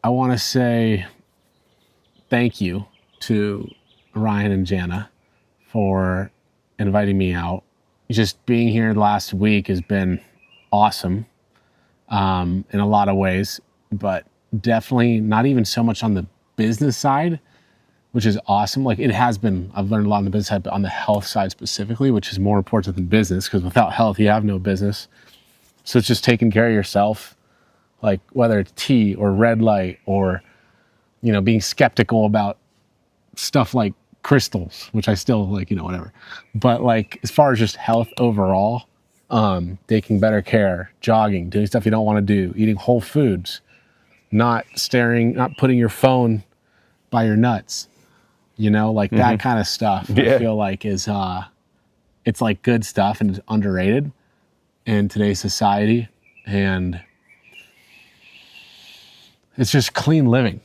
I want to say thank you to Ryan and Jana for inviting me out. Just being here the last week has been awesome in a lot of ways, but definitely not even so much on the business side, which is awesome. Like it has been, I've learned a lot on the business side, but on the health side specifically, which is more important than business, because without health, you have no business. So it's just taking care of yourself, like whether it's tea or red light or, being skeptical about stuff like crystals, which I still like, whatever. But like, as far as just health overall, taking better care, jogging, doing stuff you don't want to do, eating whole foods, not putting your phone by your nuts, like that kind of stuff. Yeah. I feel like is, it's like good stuff and it's underrated in today's society. And it's just clean living.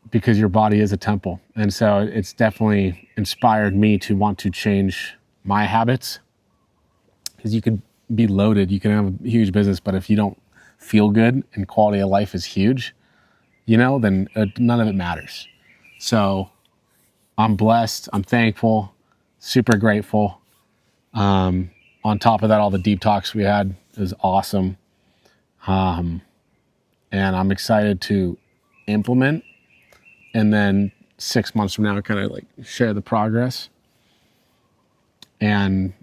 Because your body is a temple. And so it's definitely inspired me to want to change my habits. Because you could be loaded, you can have a huge business, but if you don't feel good and quality of life is huge, then none of it matters. So I'm blessed, I'm thankful, super grateful. On top of that, all the deep talks we had is awesome. And I'm excited to implement and then 6 months from now, kind of like share the progress and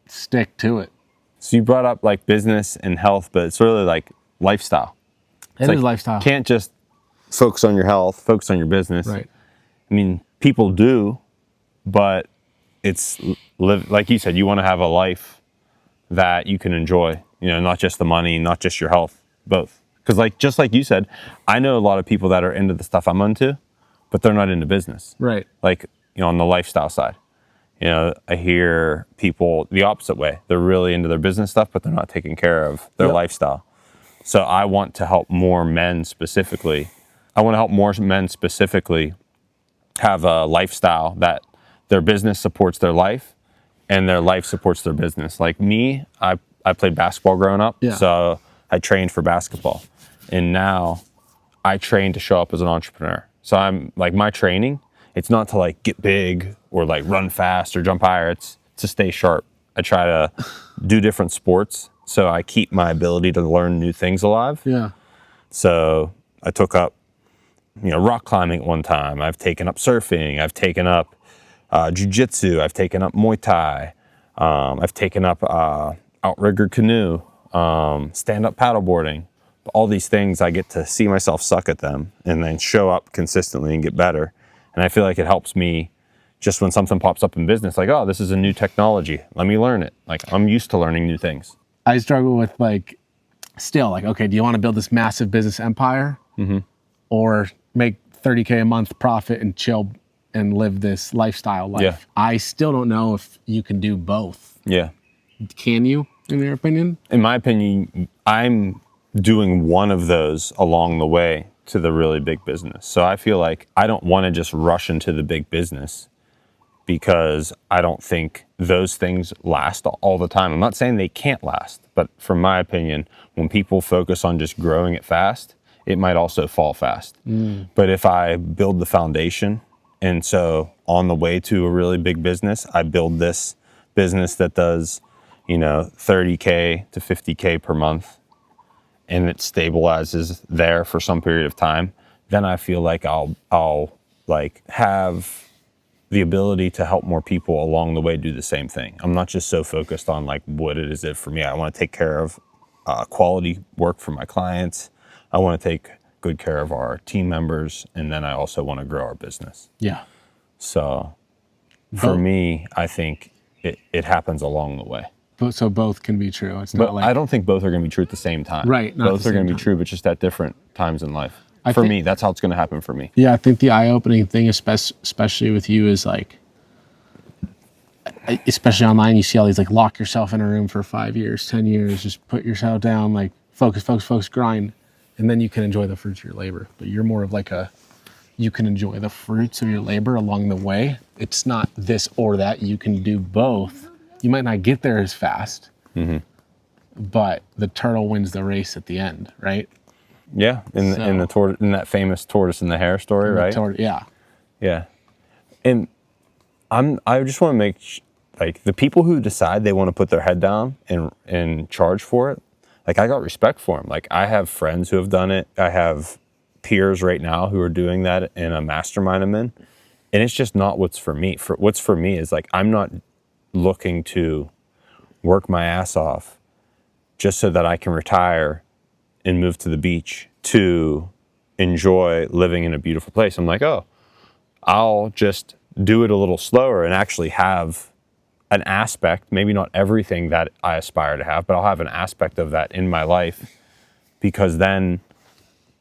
stick to it. So you brought up like business and health, but it's really like lifestyle. It is lifestyle. Can't just focus on your health, focus on your business. Right. I mean, people do, but it's like you said, you want to have a life that you can enjoy, not just the money, not just your health, both. Because just like you said, I know a lot of people that are into the stuff I'm into, but they're not into business. Right. Like, on the lifestyle side. I hear people the opposite way. They're really into their business stuff, but they're not taking care of their lifestyle. So I want to help more men specifically. I want to help more men specifically have a lifestyle that their business supports their life and their life supports their business. Like me, I played basketball growing up. Yeah. So I trained for basketball. And now I train to show up as an entrepreneur. So I'm like, my training, it's not to like get big or like run fast or jump higher. It's to stay sharp. I try to do different sports so I keep my ability to learn new things alive. Yeah. So I took up, rock climbing at one time. I've taken up surfing. I've taken up jiu-jitsu. I've taken up Muay Thai. I've taken up outrigger canoe, stand-up paddleboarding. All these things, I get to see myself suck at them and then show up consistently and get better. And I feel like it helps me just when something pops up in business, like, oh, this is a new technology. Let me learn it. Like, I'm used to learning new things. I struggle with okay, do you want to build this massive business empire or make 30K a month profit and chill and live this lifestyle life? Yeah. I still don't know if you can do both. Yeah. Can you, in your opinion? In my opinion, I'm doing one of those along the way to the really big business. So I feel like I don't want to just rush into the big business because I don't think those things last all the time. I'm not saying they can't last, but from my opinion, when people focus on just growing it fast, it might also fall fast. But if I build the foundation, and so on the way to a really big business, I build this business that does, 30K to 50K per month, and it stabilizes there for some period of time, then I feel like I'll like have the ability to help more people along the way do the same thing. I'm not just so focused on like what it is for me. I want to take care of quality work for my clients. I want to take good care of our team members, and then I also want to grow our business. Yeah. So for me, I think it happens along the way. So both can be true. It's But not like I don't think both are going to be true at the same time. Right, not at Both the are going same to be true, but just at different times in life. For me, that's how it's going to happen for me. Yeah, I think the eye-opening thing, especially with you, is like, especially online, you see all these like lock yourself in a room for 5 years, 10 years, just put yourself down, like focus, grind, and then you can enjoy the fruits of your labor. But you're more of like you can enjoy the fruits of your labor along the way. It's not this or that. You can do both. You might not get there as fast, but the turtle wins the race at the end, right? Yeah, in that famous tortoise and the hare story, right? Yeah. Yeah. And I just want to like the people who decide they want to put their head down and charge for it, like I got respect for them. Like I have friends who have done it. I have peers right now who are doing that in a mastermind I'm in. And it's just not what's for me. What's for me is like, I'm not looking to work my ass off just so that I can retire and move to the beach to enjoy living in a beautiful place. I'm like, oh, I'll just do it a little slower and actually have an aspect, maybe not everything that I aspire to have, but I'll have an aspect of that in my life, because then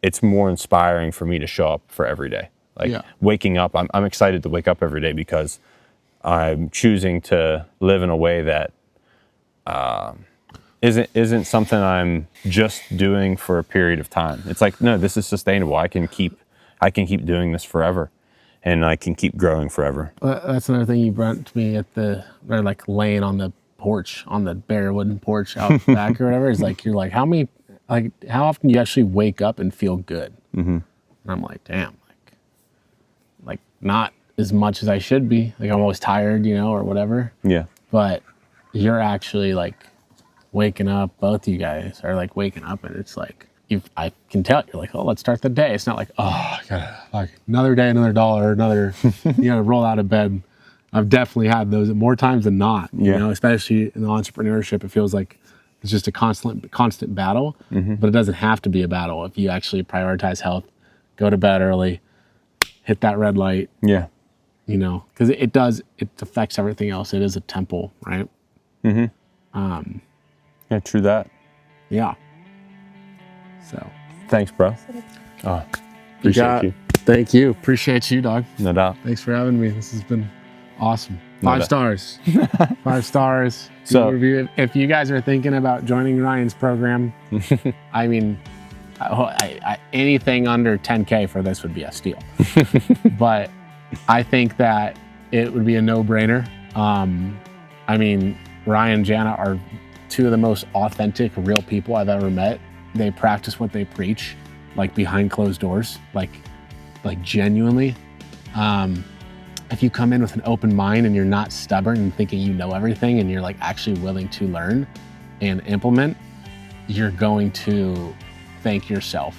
it's more inspiring for me to show up for every day. Like waking up, I'm excited to wake up every day because I'm choosing to live in a way that isn't something I'm just doing for a period of time. It's like, no, this is sustainable. I can keep doing this forever, and I can keep growing forever. That's another thing you brought to me or like laying on the porch, on the bare wooden porch out back or whatever. Is like, you're like, how often do you actually wake up and feel good? Mm-hmm. And I'm like, damn, like not as much as I should be. Like I'm always tired, or whatever. Yeah. But you're actually like waking up, both of you guys are like waking up, and it's like, I can tell you're like, oh, let's start the day. It's not like, oh, I gotta, like, another day, another dollar, another, roll out of bed. I've definitely had those more times than not, especially in entrepreneurship. It feels like it's just a constant battle, but it doesn't have to be a battle if you actually prioritize health, go to bed early, hit that red light. Yeah. Because it affects everything else. It is a temple, right? Mm-hmm. Yeah, true that. Yeah. So. Thanks, bro. Oh, appreciate you. Thank you. Appreciate you, dog. No doubt. Thanks for having me. This has been awesome. No 5 doubt. stars. 5 stars. So, if you guys are thinking about joining Ryan's program, I mean, anything under 10K for this would be a steal. But I think that it would be a no-brainer. I mean, Ryan and Jana are 2 of the most authentic, real people I've ever met. They practice what they preach, like behind closed doors, like genuinely. If you come in with an open mind and you're not stubborn and thinking you know everything, and you're like actually willing to learn and implement, you're going to thank yourself